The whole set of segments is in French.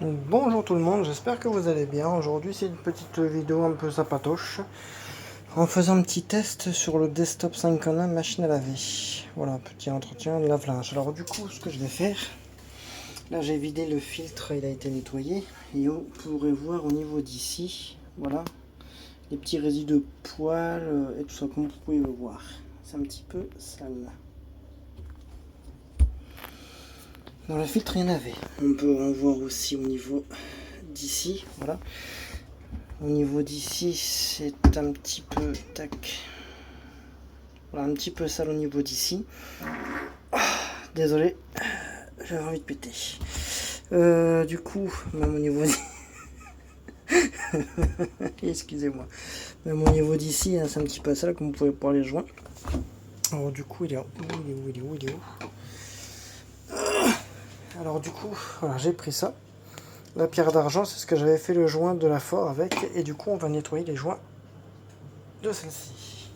Bonjour tout le monde, j'espère que vous allez bien. Aujourd'hui c'est une petite vidéo un peu sapatoche en faisant un petit test sur le Desktop 5 en 1 machine à laver. Voilà, petit entretien de lave-linge. Alors du coup ce que je vais faire, là j'ai vidé le filtre, il a été nettoyé et vous pourrez voir au niveau d'ici, voilà, les petits résidus de poils et tout ça comme vous pouvez le voir. C'est un petit peu sale. Dans le filtre, il y en avait. On peut en voir aussi au niveau d'ici, voilà. Au niveau d'ici, c'est un petit peu, tac, voilà, un petit peu sale au niveau d'ici. Oh, désolé, j'avais envie de péter. Du coup, même au niveau excusez-moi, même au niveau d'ici, hein, c'est un petit peu sale, comme vous pouvez voir les joints. Alors du coup, il est où, il est où, il est où. Alors du coup, voilà, j'ai pris ça. La pierre d'argent, c'est ce que j'avais fait le joint de la Ford avec. Et du coup, on va nettoyer les joints de celle-ci.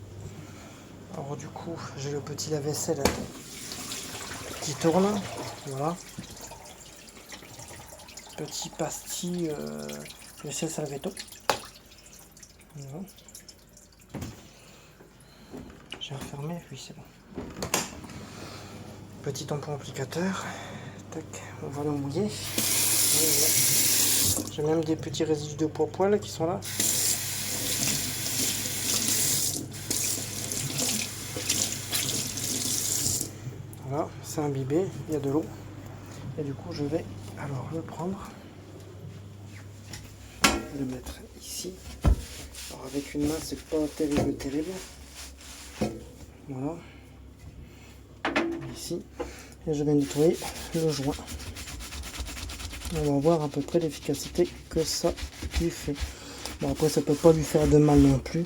Alors du coup, j'ai le petit lave-vaisselle qui tourne. Voilà. Petit pastis de sel salvetto. Voilà. J'ai refermé, oui c'est bon. Petit tampon applicateur. Tac, on va le mouiller. J'ai même des petits résidus de poil qui sont là. Voilà, c'est imbibé, il y a de l'eau. Et du coup, je vais alors le prendre, le mettre ici. Alors avec une main, c'est pas terrible. Voilà. Ici. Et je vais nettoyer le joint. On va voir à peu près l'efficacité que ça lui fait. Bon, après, ça peut pas lui faire de mal non plus.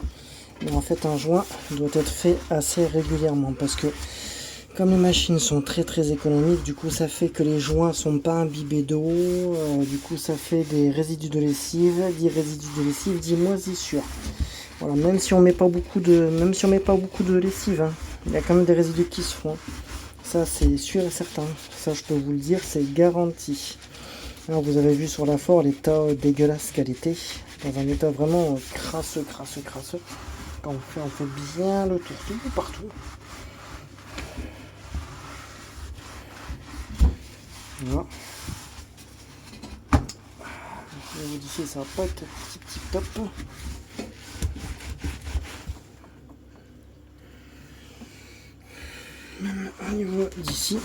Mais en fait, un joint doit être fait assez régulièrement parce que comme les machines sont très économiques, du coup ça fait que les joints sont pas imbibés d'eau, du coup ça fait des résidus de lessive, dit résidus de lessive, dit moisissure. Voilà, même si on met pas beaucoup de lessive, hein, il y a quand même des résidus qui se font. Ça c'est sûr et certain, ça je peux vous le dire, c'est garanti. Alors vous avez vu sur la Ford l'état dégueulasse qu'elle était, dans un état vraiment crasseux. Quand on fait bien le tour, tout partout. Voilà. Au niveau d'ici, ça va pas être petit top. Même au niveau d'ici,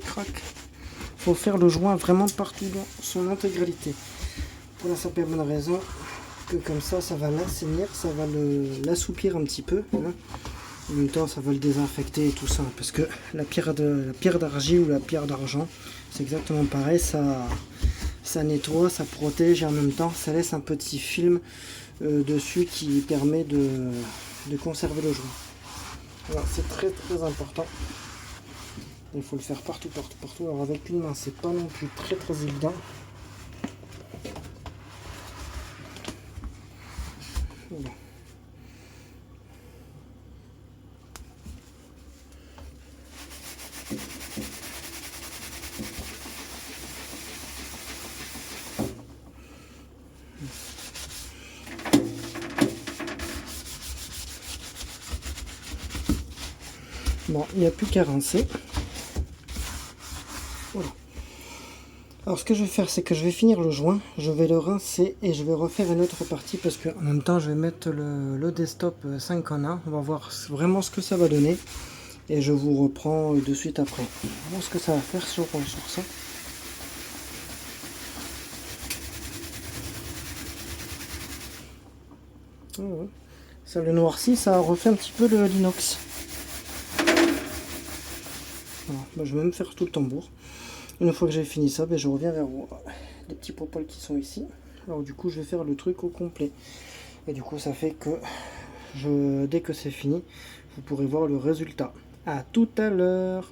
crac. Faut faire le joint vraiment partout dans son intégralité. Pour la simple et bonne raison que comme ça va l'assainir, ça va l'assouplir un petit peu. Hein. En même temps, ça va le désinfecter et tout ça. Parce que la pierre d'argile ou la pierre d'argent, c'est exactement pareil. Ça nettoie, ça protège et en même temps, ça laisse un petit film dessus qui permet de conserver le joint. Alors, c'est très important. Il faut le faire partout. Alors avec une main, c'est pas non plus très évident. Voilà. Bon, il n'y a plus qu'à rincer. Voilà. Alors ce que je vais faire, c'est que je vais finir le joint, je vais le rincer et je vais refaire une autre partie parce que en même temps je vais mettre le Desktop 5 en 1. On va voir vraiment ce que ça va donner et je vous reprends de suite après. On va voir ce que ça va faire sur ça. Ça le noircit, ça refait un petit peu l'inox. Voilà, je vais même faire tout le tambour. Une fois que j'ai fini ça, je reviens vers vous. Les petits poils qui sont ici. Alors du coup je vais faire le truc au complet. Et du coup ça fait que dès que c'est fini, vous pourrez voir le résultat. À tout à l'heure.